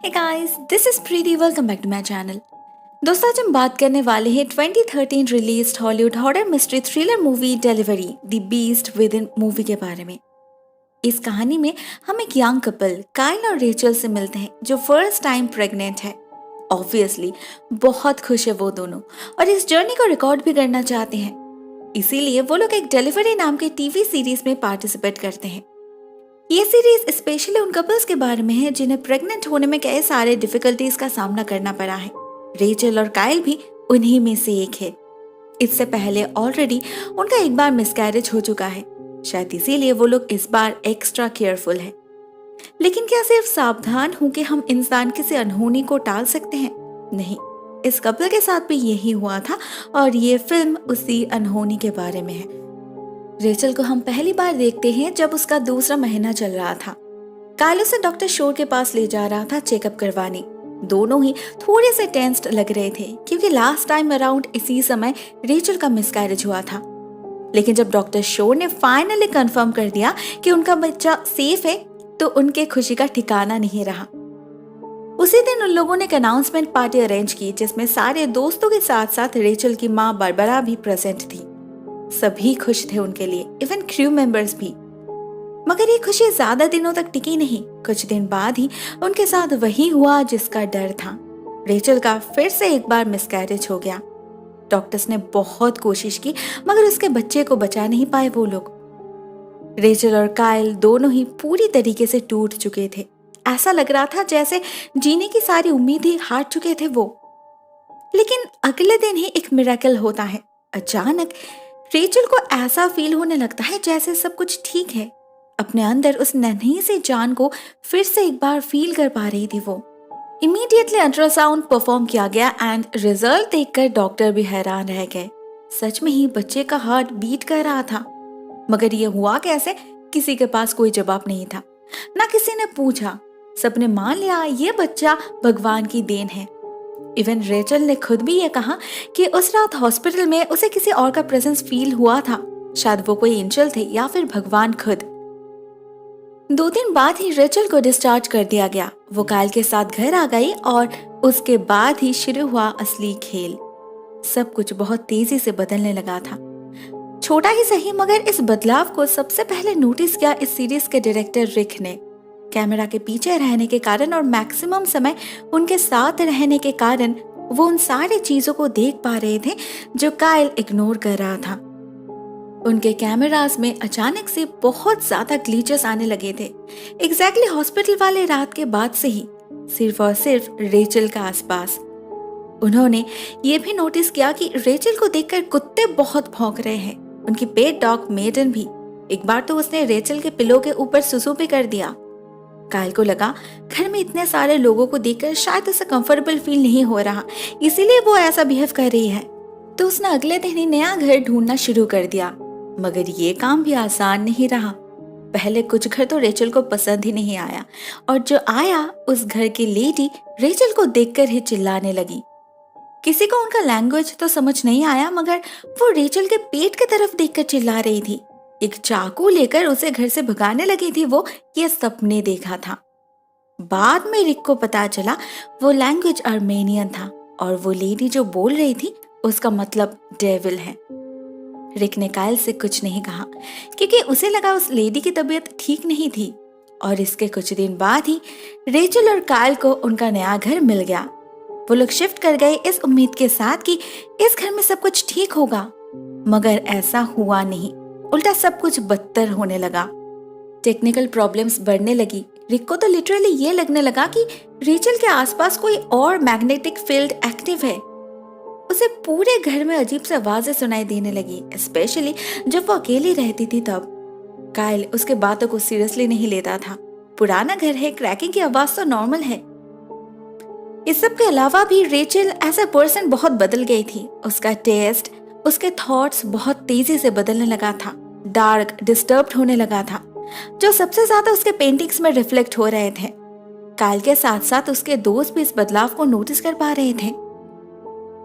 Hey guys, this is Preeti. Welcome back to my channel. दोस्तों, आज हम बात करने वाले हैं 2013 released Hollywood horror mystery thriller movie delivery the beast within movie के बारे में। इस कहानी में हम एक यंग कपल काइल और रेचल से मिलते हैं जो फर्स्ट टाइम प्रेग्नेंट है। ऑब्वियसली बहुत खुश है वो दोनों और इस जर्नी को रिकॉर्ड भी करना चाहते हैं। इसीलिए वो लोग एक डिलीवरी नाम के टीवी सीरीज में पार्टिसिपेट करते हैं। ये सीरीज स्पेशली उन कपल्स के बारे में है जिन्हें प्रेग्नेंट होने में कई सारे डिफिकल्टीज का सामना करना पड़ा है। रेचल और काइल भी उन्हीं में से एक है। इससे पहले ऑलरेडी उनका एक बार मिसकैरेज हो चुका है, शायद इसीलिए वो लोग इस बार एक्स्ट्रा केयरफुल है। लेकिन क्या सिर्फ सावधान हो के हम इंसान किसी अनहोनी को टाल सकते हैं? नहीं, इस कपल के साथ भी यही हुआ था और ये फिल्म उसी अनहोनी के बारे में है। रेचल को हम पहली बार देखते हैं जब उसका दूसरा महीना चल रहा था। काइल उसे डॉक्टर शोर के पास ले जा रहा था चेकअप करवाने। दोनों ही थोड़े से टेंस्ड लग रहे थे क्योंकि लास्ट टाइम अराउंड इसी समय रेचल का मिसकैरेज हुआ था। लेकिन जब डॉक्टर शोर ने फाइनली कंफर्म कर दिया कि उनका बच्चा सेफ है तो उनके खुशी का ठिकाना नहीं रहा। उसी दिन उन लोगों ने एक अनाउंसमेंट पार्टी अरेंज की जिसमें सारे दोस्तों के साथ साथ रेचल की माँ बारबरा भी प्रेजेंट थी। सभी खुश थे उनके लिए, इवन क्रू मेंबर्स भी। मगर ये खुशी ज्यादा दिनों तक टिकी नहीं। कुछ दिन बाद ही उनके साथ वही हुआ जिसका डर था। रेचल का फिर से एक बार मिसकैरेज हो गया। डॉक्टर्स ने बहुत कोशिश की मगर उसके बच्चे को बचा नहीं पाए वो लोग। रेचल और काइल दोनों ही पूरी तरीके से टूट चुके थे। ऐसा लग रहा था जैसे जीने की सारी उम्मीद ही हार चुके थे वो। लेकिन अगले दिन ही एक मिरेकल होता है। अचानक रेचल को ऐसा फील होने लगता है जैसे सब कुछ ठीक है। अपने अंदर उस नन्ही सी जान को फिर से एक बार फील कर पा रही थी वो। इमीडिएटली अल्ट्रासाउंड परफॉर्म किया गया एंड रिजल्ट देखकर डॉक्टर भी हैरान रह गए। सच में ही बच्चे का हार्ट बीट कर रहा था। मगर ये हुआ कैसे, किसी के पास कोई जवाब नहीं था। ना किसी ने पूछा। सबने मान लिया ये बच्चा भगवान की देन है। इवन रेचल ने खुद भी ये कहा कि उस रात हॉस्पिटल में उसे किसी और का प्रेजेंस फील हुआ था। शायद वो कोई एंजल थे या फिर भगवान खुद। 2 दिन बाद ही रेचल को डिस्चार्ज कर दिया गया। वो काइल के साथ घर आ गई और उसके बाद ही शुरू हुआ असली खेल। सब कुछ बहुत तेजी से बदलने लगा था। छोटा ही सही मगर इस बदलाव को सबसे पहले नोटिस किया इस सीरीज के डायरेक्टर रिक ने। कैमरा के पीछे रहने के कारण और मैक्सिमम समय उनके साथ रहने के कारण वो उन सारी चीजों को देख पा रहे थे जो काइल इग्नोर कर रहा था। उनके कैमरास में अचानक से बहुत ज्यादा ग्लिचेस आने लगे थे। एग्जैक्टली हॉस्पिटल वाले रात के बाद से ही, सिर्फ और सिर्फ रेचल का आसपास। उन्होंने ये भी नोटिस किया कि रेचल को देखकर कुत्ते बहुत भौंक रहे हैं। उनकी पेट डॉग मेडन भी। एक बार तो उसने रेचल के पिलो के ऊपर सुसु भी कर दिया। काइल को लगा घर में इतने सारे लोगों को देखकर शायद उसे कंफर्टेबल फील नहीं हो रहा, इसीलिए वो ऐसा बिहेव कर रही है। तो उसने अगले दिन ही नया घर ढूंढना शुरू कर दिया। मगर ये काम भी आसान नहीं रहा। पहले कुछ घर तो रेचल को पसंद ही नहीं आया और जो आया उस घर की लेडी रेचल को देखकर ही चिल्लाने लगी। किसी को उनका लैंग्वेज तो समझ नहीं आया मगर वो रेचल के पेट की तरफ देखकर चिल्ला रही थी। एक चाकू लेकर उसे घर से भगाने लगी थी वो। ये सपने देखा था। बाद में रिक को पता चला वो लैंग्वेज आर्मेनियन था और वो लेडी जो बोल रही थी उसका मतलब डेविल है। रिक ने काइल से कुछ नहीं कहा क्योंकि उसे लगा उस लेडी की तबीयत ठीक नहीं थी। और इसके कुछ दिन बाद ही रेचल और काइल को उनका नया घर मिल गया। वो लोग शिफ्ट कर गए इस उम्मीद के साथ कि इस घर में सब कुछ ठीक होगा, मगर ऐसा हुआ नहीं। उल्टा सब कुछ बदतर होने लगा। टेक्निकल प्रॉब्लम्स बढ़ने लगी। रिक को तो लिटरली ये लगने लगा कि रेचल के आसपास कोई और मैग्नेटिक फील्ड एक्टिव है। उसे पूरे घर में अजीब सी आवाजें सुनाई देने लगी, स्पेशली जब वो अकेली रहती थी तब। काइल उसके बातों को सीरियसली नहीं लेता था। पुराना घर है, क्रैकिंग की आवाज तो नॉर्मल है। इस सब के अलावा भी रेचल एज अ पर्सन बहुत बदल गई थी। उसका टेस्ट, उसके थॉट्स बहुत तेजी से बदलने लगा था। डार्क, डिस्टर्ब्ड होने लगा था, जो सबसे ज्यादा उसके पेंटिंग्स में रिफ्लेक्ट हो रहे थे। काइल के साथ साथ उसके दोस्त भी इस बदलाव को नोटिस कर पा रहे थे।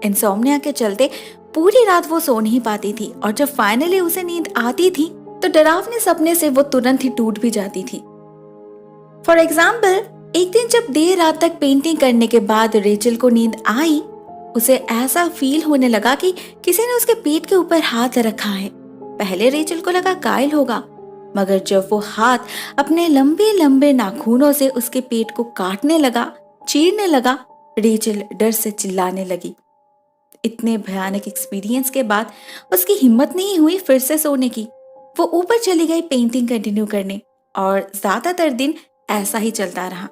इंसोम्निया के चलते पूरी रात वो सो नहीं पाती थी और जब फाइनली उसे नींद आती थी तो डरावने सपने से वो तुरंत ही टूट भी जाती थी। फॉर एग्जाम्पल, एक दिन जब देर रात तक पेंटिंग करने के बाद रेचल को नींद आई, उसे ऐसा फील होने लगा कि किसी ने उसके पीठ के ऊपर हाथ रखा है। पहले रेचल को लगा कायल होगा, मगर जब वो हाथ अपने लंबे लंबे नाखूनों से उसके पेट को काटने लगा, चीरने लगा, रेचल डर से चिल्लाने लगी। इतने भयानक एक्सपीरियंस के बाद उसकी हिम्मत नहीं हुई फिर से सोने की। वो ऊपर चली गई पेंटिंग कंटिन्यू करने और ज्यादातर दिन ऐसा ही चलता रहा।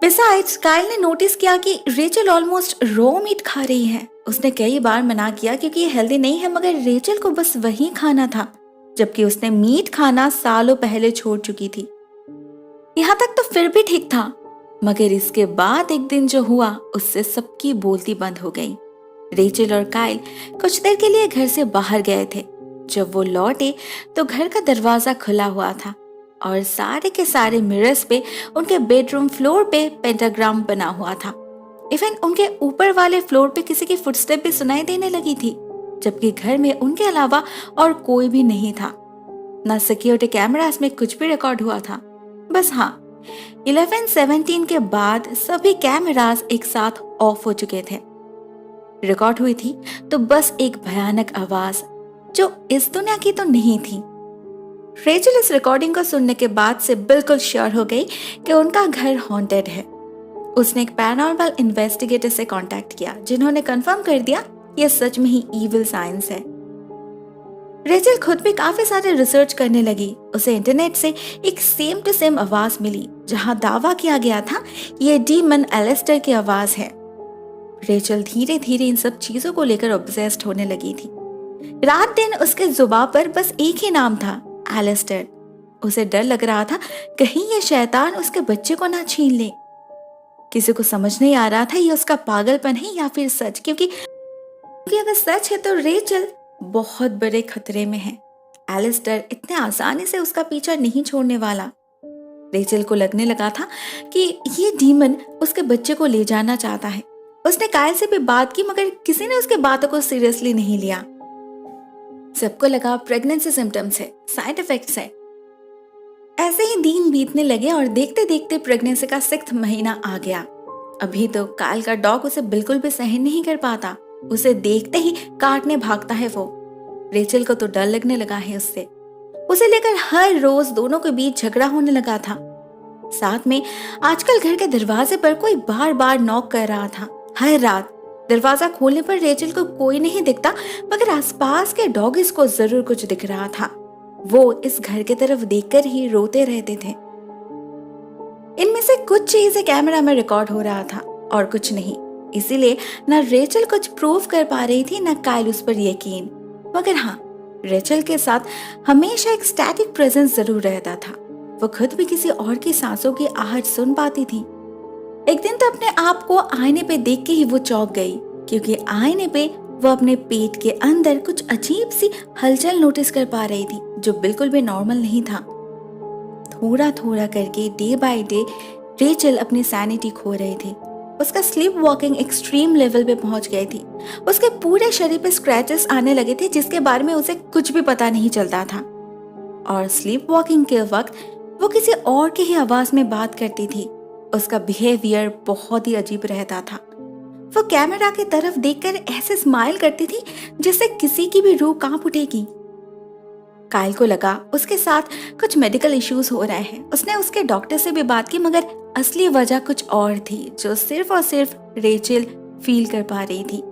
बिसाइड्स, कायल ने नोटिस किया कि रेचल ऑलमोस्ट रॉ मीट खा रही है। उसने कई बार मना किया क्योंकि ये हेल्दी नहीं है, मगर रेचल को बस वही खाना था, जबकि उसने मीट खाना सालों पहले छोड़ चुकी थी। यहाँ तक तो फिर भी ठीक था, मगर इसके बाद एक दिन जो हुआ उससे सबकी बोलती बंद हो गई। रेचल और कायल कुछ देर के लिए घर से बाहर गए थे। जब वो लौटे तो घर का दरवाजा खुला हुआ था और सारे के सारे मिरर्स पे उनके बेडरूम फ्लोर पे पेंटाग्राम बना हुआ था। इवन उनके ऊपर वाले फ्लोर पे किसी की फुटस्टेप भी सुनाई देने लगी थी, जबकि घर में उनके अलावा और कोई भी नहीं था। ना सिक्योरिटी कैमरास में कुछ भी रिकॉर्ड हुआ था। बस हाँ, 11:17 के बाद सभी कैमरास एक साथ ऑफ हो चुके थे। रिकॉर्ड हुई थी तो बस एक भयानक आवाज जो इस दुनिया की तो नहीं थी। रेचल इस रिकॉर्डिंग को सुनने के बाद से बिल्कुल श्योर हो गई कि उनका घर हॉन्टेड है। उसने एक पैरानॉर्मल इन्वेस्टिगेटर से कांटेक्ट किया, जिन्होंने कंफर्म कर दिया ये सच में ही इविल साइंस है। रेचल खुद भी काफी सारे रिसर्च करने लगी। उसे इंटरनेट से एक सेम टू सेम आवाज मिली, जहां दावा किया गया था ये डीमन एलिस्टर की आवाज है। रेचल धीरे धीरे इन सब चीजों को लेकर ऑब्सेस्ड होने लगी थी। रात दिन उसके जुबान पर बस एक ही नाम था, एलिस्टर। उसे डर लग रहा था कहीं ये शैतान उसके बच्चे को ना छीन ले। किसी को समझ नहीं आ रहा था ये उसका पागलपन है या फिर सच, क्योंकि अगर सच है तो रेचल बहुत बड़े खतरे में है। एलिस्टर इतने आसानी से उसका पीछा नहीं छोड़ने वाला। रेचल को लगने लगा था कि ये डीमन उसके बच्चे को ले जाना चाहता है। उसने कायल से भी बात की, मगर किसी ने उसके बातों को सीरियसली नहीं लिया। सबको लगा प्रेगनेंसी सिम्टम्स है, साइड इफेक्ट्स है। ऐसे ही दिन बीतने लगे और देखते देखते प्रेगनेंसी का 6वां महीना आ गया। अभी तो कायल का डॉग उसे बिल्कुल भी सहन नहीं कर पाता। उसे देखते ही काटने भागता है वो। रेचल को तो डर लगने लगा है उससे। उसे लेकर हर रोज दोनों के बीच झगड़ा होने लगा था। साथ में आजकल घर के दरवाजे पर कोई बार बार नॉक कर रहा था। हर रात दरवाजा खोलने पर रेचल को कोई नहीं दिखता, मगर आसपास के डॉगिस को जरूर कुछ दिख रहा था। वो इस घर की तरफ देखकर ही रोते रहते थे। इनमें से कुछ चीजें कैमरा में रिकॉर्ड हो रहा था और कुछ नहीं। इसीलिए न रेचल कुछ प्रूव कर पा रही थी, न कायल उस पर यकीन। मगर हाँ, रेचल के साथ हमेशा एक स्टैटिक प्रेजेंस जरूर रहता था। वो खुद भी किसी और की सांसों की आहट सुन पाती थी। एक दिन तो अपने आप को आईने पे देख के ही वो चौंक गई, क्योंकि आईने पे वो अपने पेट के अंदर कुछ अजीब सी हलचल नोटिस कर पा रही थी, जो बिल्कुल भी नॉर्मल नहीं था। थोड़ा थोड़ा करके डे बाय डे रेचल अपनी सैनिटी खो रही थी। उसका स्लीप वॉकिंग एक्सट्रीम लेवल पे पहुंच गई थी। उसके पूरे शरीर पे स्क्रैचेस आने लगे थे, जिसके बारे में उसे कुछ भी पता नहीं चलता था। और स्लीप वॉकिंग के वक्त वो किसी और की ही आवाज में बात करती थी। उसका बिहेवियर बहुत ही अजीब रहता था। वो कैमरा की तरफ देखकर ऐसे स्माइल करती थी जिससे किसी की भी रूह कांप उठेगी। कायल को लगा उसके साथ कुछ मेडिकल इश्यूज हो रहे हैं। उसने उसके डॉक्टर से भी बात की, मगर असली वजह कुछ और थी, जो सिर्फ और सिर्फ रेचल फील कर पा रही थी।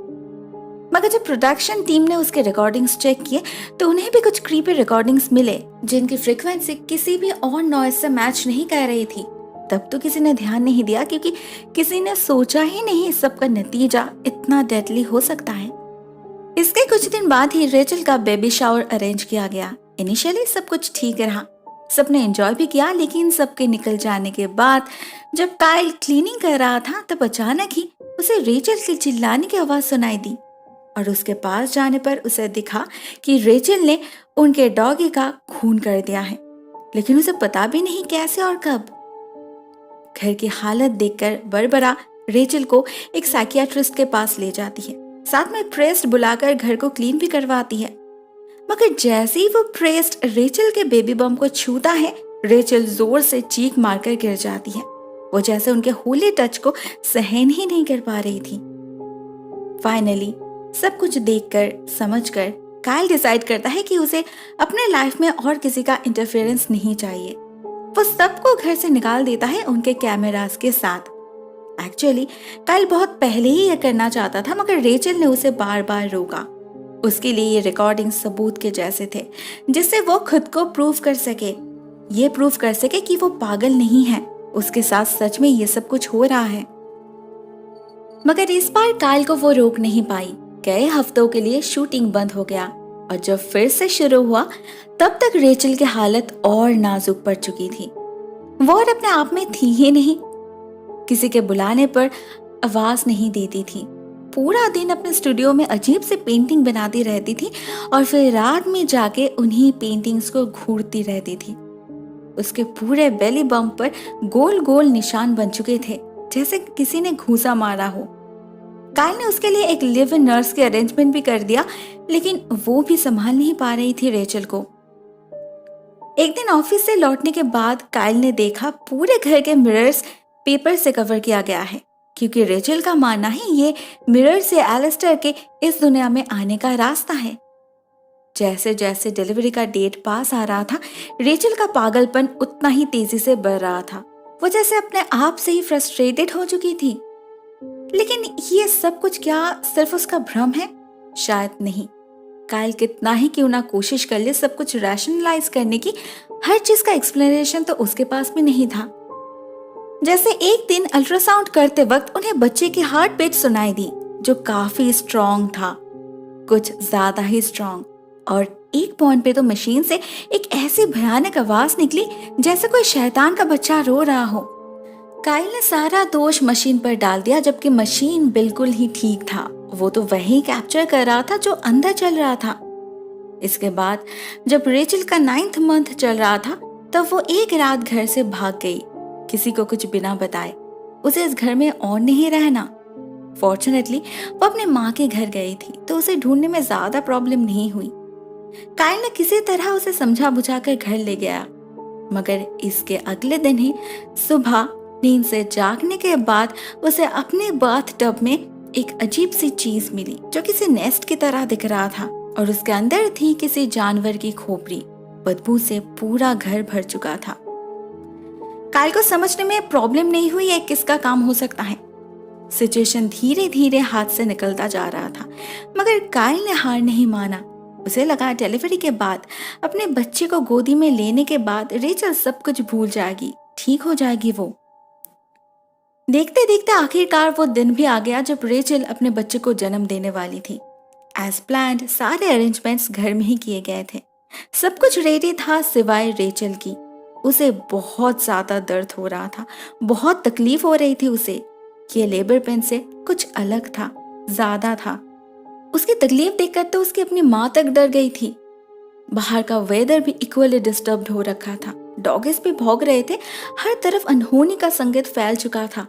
मगर जब प्रोडक्शन टीम ने उसके रिकॉर्डिंग्स चेक किए तो उन्हें भी कुछ क्रीपी रिकॉर्डिंग्स मिले, जिनकी फ्रीक्वेंसी किसी भी और नॉइज से मैच नहीं कर रही थी। तब तो किसी ने ध्यान नहीं दिया, क्योंकि किसी ने सोचा ही नहीं इस सब का नतीजा इतना डेडली हो सकता है। इसके कुछ दिन बाद ही रेचल का बेबी शावर अरेंज किया गया। इनिशियली सब कुछ ठीक रहा, सबने एंजॉय भी किया, लेकिन सबके निकल जाने के बाद जब कायल क्लीनिंग कर रहा था तब अचानक ही उसे रेचल की चिल्लाने की आवाज सुनाई दी। और उसके पास जाने पर उसे दिखा कि रेचल ने उनके डॉगी का खून कर दिया है, लेकिन उसे पता भी नहीं कैसे और कब। घर की हालत देखकर बरबरा रेचल को एक साइकियाट्रिस्ट के पास ले जाती है। साथ में प्रेस्ट बुलाकर घर को क्लीन भी करवाती है। मगर जैसे ही वो प्रेस्ट रेचल के बेबी बम को छूता है, रेचल जोर से चीख मारकर गिर जाती है। वो जैसे उनके होली टच को सहन ही नहीं कर पा रही थी। फाइनली सब कुछ देखकर समझकर काइल डिसाइड करता है कि उसे अपने लाइफ में और किसी का इंटरफेरेंस नहीं चाहिए। वो सबको घर से निकाल देता है उनके कैमरास के साथ। एक्चुअली काइल बहुत पहले ही यह करना चाहता था, मगर रेचल ने उसे बार बार रोका। उसके लिए ये रिकॉर्डिंग सबूत के जैसे थे, जिससे वो खुद को प्रूव कर सके, ये प्रूव कर सके कि वो पागल नहीं है, उसके साथ सच में ये सब कुछ हो रहा है। मगर इस बार काइल को वो रोक नहीं पाई। कई हफ्तों के लिए शूटिंग बंद हो गया और जब फिर से शुरू हुआ तब तक रेचल की हालत और नाजुक पड़ चुकी थी। वो और अपने आप में थी ही नहीं। किसी के बुलाने पर आवाज नहीं देती थी। पूरा दिन अपने स्टूडियो में अजीब से पेंटिंग बनाती रहती थी और फिर रात में जाके उन्हीं पेंटिंग्स को घूरती रहती थी। उसके पूरे बेली बम्प पर गोल गोल निशान बन चुके थे, जैसे किसी ने घूसा मारा हो। काइल ने उसके लिए एक लिव इन नर्स के अरेंजमेंट भी कर दिया, लेकिन वो भी संभाल नहीं पा रही थी रेचल को। एक दिन ऑफिस से लौटने के बाद काइल ने देखा पूरे घर के मिरर्स पेपर से कवर किया गया है, क्योंकि रेचल का मानना है ये मिरर से एलिस्टर के इस दुनिया में आने का रास्ता है। जैसे जैसे डिलीवरी का डेट पास आ रहा था, रेचल का पागलपन उतना ही तेजी से बढ़ रहा था। वो जैसे अपने आप से ही फ्रस्ट्रेटेड हो चुकी थी। लेकिन ये सब कुछ क्या सिर्फ उसका भ्रम है? शायद नहीं। काइल कितना ही क्यों ना कोशिश कर ले सब कुछ रैशनलाइज करने की, हर चीज का एक्सप्लेनेशन तो उसके पास भी नहीं था। जैसे एक दिन अल्ट्रासाउंड करते वक्त उन्हें बच्चे की हार्ट बीट सुनाई दी, जो काफी स्ट्रॉन्ग था, कुछ ज्यादा ही स्ट्रॉन्ग। और एक पॉइंट पे तो मशीन से एक ऐसी भयानक आवाज निकली जैसे कोई शैतान का बच्चा रो रहा हो। काइल ने सारा दोष मशीन पर डाल दिया, जबकि मशीन बिल्कुल ही ठीक था। वो तो वही कैप्चर कर रहा था जो अंदर चल रहा था। इसके बाद जब रेचल का 9th मंथ चल रहा था, तब वो एक रात घर से भाग गई, किसी को कुछ बिना बताए। उसे इस घर में और नहीं रहना। फॉर्चुनेटली वो अपने माँ के घर गई थी, तो उसे ढूंढने में ज्यादा प्रॉब्लम नहीं हुई। काइल ने किसी तरह उसे समझा बुझा कर घर ले गया, मगर इसके अगले दिन ही सुबह नींद से जागने के बाद उसे अपने बाथ टब में एक अजीब सी चीज मिली, जो किसी नेस्ट की तरह दिख रहा था, और उसके अंदर थी किसी जानवर की खोपड़ी। बदबू से पूरा घर भर चुका था। काइल को समझने में प्रॉब्लम नहीं हुई ये किसका काम हो सकता है। सिचुएशन धीरे धीरे हाथ से निकलता जा रहा था, मगर काइल ने हार नहीं माना। उसे लगा डिलीवरी के बाद, अपने बच्चे को गोदी में लेने के बाद रेचल सब कुछ भूल जाएगी, ठीक हो जाएगी वो। देखते देखते आखिरकार वो दिन भी आ गया जब रेचल अपने बच्चे को जन्म देने वाली थी। एज प्लान्ड सारे अरेंजमेंट्स घर में ही किए गए थे। सब कुछ रेडी था सिवाय रेचल की। उसे बहुत ज्यादा दर्द हो रहा था, बहुत तकलीफ हो रही थी उसे। ये लेबर पेन से कुछ अलग था, ज्यादा था। उसकी तकलीफ देखकर तो उसकी अपनी माँ तक डर गई थी। बाहर का वेदर भी इक्वली डिस्टर्ब्ड हो रखा था। डॉगेस भी भौंक रहे थे। हर तरफ अनहोनी का संगीत फैल चुका था।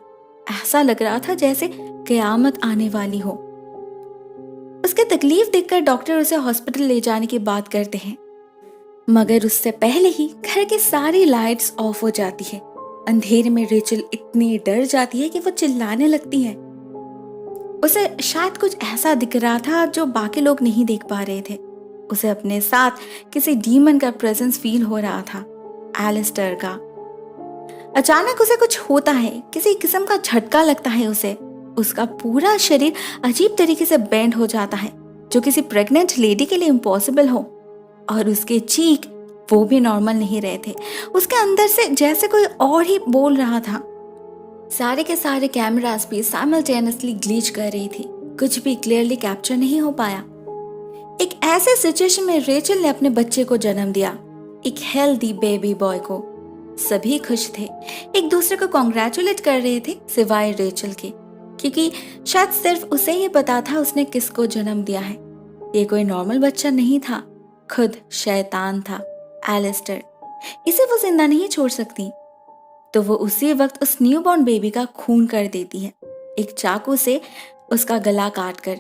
ऐसा लग रहा था जैसे कयामत आने वाली हो। उसकी तकलीफ देखकर डॉक्टर उसे हॉस्पिटल ले जाने की बात करते हैं, मगर उससे पहले ही घर की सारी लाइट्स ऑफ हो जाती है। अंधेरे में रेचल इतनी डर जाती है कि वो चिल्लाने लगती है। उसे शायद कुछ ऐसा दिख रहा था जो बाकी लोग नहीं देख पा रहे थे। उसे अपने साथ किसी डीमन का प्रेजेंस फील हो रहा था, एलिस्टर का। अचानक उसे कुछ होता है, किसी किस्म का झटका लगता है उसे। उसका पूरा शरीर अजीब तरीके से बेंड हो जाता है, जो किसी प्रेग्नेंट लेडी के लिए इम्पॉसिबल हो। और उसके चीख वो भी नॉर्मल नहीं रहे थे। उसके अंदर से जैसे कोई और ही बोल रहा था। सारे के सारे कैमरास भी साइमल्टेनियसली ग्लिच कर रही थी। कुछ भी क्लियरली कैप्चर नहीं हो पाया। एक ऐसे सिचुएशन में रेचल ने अपने बच्चे को जन्म दिया, एक हेल्दी बेबी बॉय को। सभी खुश थे, एक दूसरे को कॉन्ग्रेचुलेट कर रहे थे सिवाय रेचल के, क्योंकि शायद सिर्फ उसे ही पता था उसने किसको जन्म दिया है। ये कोई नॉर्मल बच्चा नहीं था, खुद शैतान था, एलिस्टर। इसे वो जिंदा नहीं छोड़ सकती, तो वो उसी वक्त उस न्यूबॉर्न बेबी का खून कर देती है, एक चाकू से उसका गला काट कर।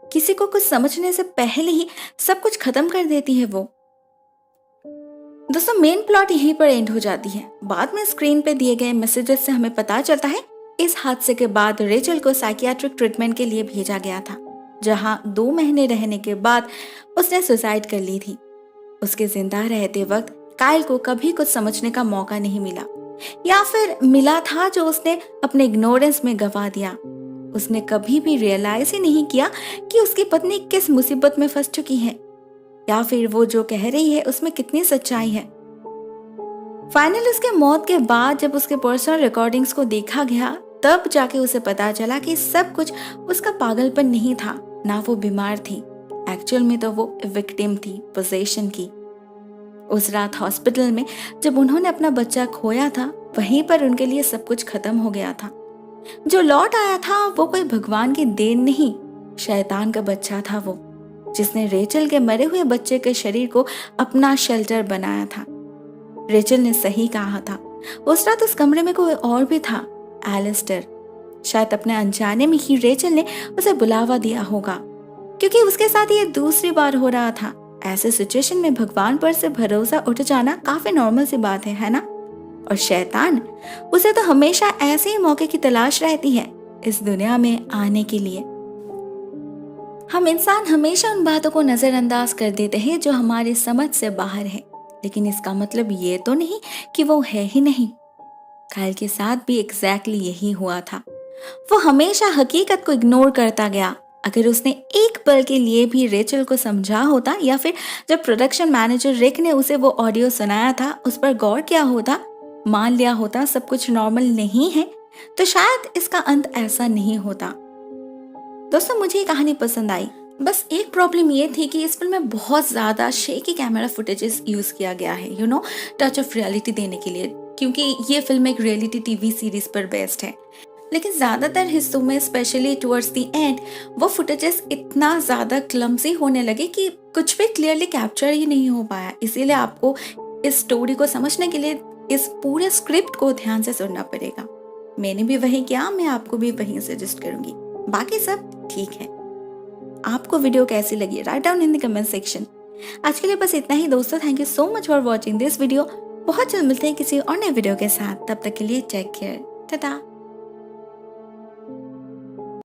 किसी को कुछ समझने से पहले ही सब कुछ खत्म कर देती है वो। दोस्तों मेन प्लॉट यहीं पर एंड हो जाती है। बाद में स्क्रीन पे दिए गए मैसेजेस से हमें पता चलता है इस हादसे के बाद रेचल को साइकियाट्रिक ट्रीटमेंट के लिए भेजा गया था, जहां 2 महीने रहने के बाद उसने सुसाइड कर ली थी। उसके जिंदा रहते वक्त काइल को कभी कुछ समझने का मौका नहीं मिला, या फिर मिला था जो उसने अपने इग्नोरेंस में गवा दिया। उसने कभी भी रियलाइज ही नहीं किया कि उसकी पत्नी किस मुसीबत में फंस चुकी है, या फिर वो जो कह रही है उसमें कितनी सच्चाई है। फाइनली उसके मौत के बाद जब उसके पर्सनल रिकॉर्डिंग्स को देखा गया, तब जाके उसे पता चला कि सब कुछ उसका पागलपन नहीं था, ना वो बीमार थी। एक्चुअल में तो वो विक्टिम थी पोजेशन की। उस रात हॉस्पिटल में जब उन्होंने अपना बच्चा खोया था, वहीं पर उनके लिए सब कुछ खत्म हो गया था। जो लौट आया था वो कोई भगवान की देन नहीं, शैतान का बच्चा था वो, जिसने रेचल के मरे हुए बच्चे के शरीर को अपना शेल्टर बनाया था। रेचल ने सही कहा था, उस रात उस कमरे में कोई और भी था, एलिस्टर। शायद अपने अनजाने में ही रेचल ने उसे बुलावा दिया होगा, क्योंकि उसके साथ ये दूसरी बार हो रहा था। ऐसे सिचुएशन में भगवान पर से भरोसा उठ जाना काफी नॉर्मल सी बात है ना? और शैतान, उसे तो हमेशा ऐसे ही मौके की तलाश रहती है इस दुनिया में आने के लिए। हम इंसान हमेशा उन बातों को नजरअंदाज कर देते हैं जो हमारी समझ से बाहर है, लेकिन इसका मतलब ये तो नहीं कि वो है ही नहीं। काइल के साथ भी एग्जैक्टली यही हुआ था। वो हमेशा हकीकत को इग्नोर करता गया। अगर उसने एक पल के लिए भी रेचल को समझा होता, या फिर जब प्रोडक्शन मैनेजर रिक ने उसे वो ऑडियो सुनाया था उस पर गौर किया होता, मान लिया होता सब कुछ नॉर्मल नहीं है, तो शायद इसका अंत ऐसा नहीं होता। दोस्तों मुझे ये कहानी पसंद आई, बस एक प्रॉब्लम ये थी कि इस फिल्म में बहुत ज्यादा शेकी कैमरा फुटेजेस यूज किया गया है, टच ऑफ रियलिटी देने के लिए, क्योंकि ये फिल्म एक रियलिटी टीवी सीरीज पर बेस्ड है। लेकिन ज्यादातर हिस्सों में स्पेशली टुवर्ड्स द एंड वो फुटेजेस इतना ज्यादा क्लमसी होने लगे कि कुछ भी क्लियरली कैप्चर ही नहीं हो पाया। इसीलिए आपको इस स्टोरी को समझने के लिए इस पूरे स्क्रिप्ट को ध्यान से सुनना पड़ेगा। मैंने भी वही किया, मैं आपको भी वही सजेस्ट करूंगी। बाकी सब ठीक है। आपको वीडियो कैसी लगी write down in the comment section. आज के लिए बस इतना ही दोस्तों। Thank you so much for watching this video. बहुत जल्द मिलते हैं किसी और नए वीडियो के साथ। तब तक के लिए टेक केयर, टाटा।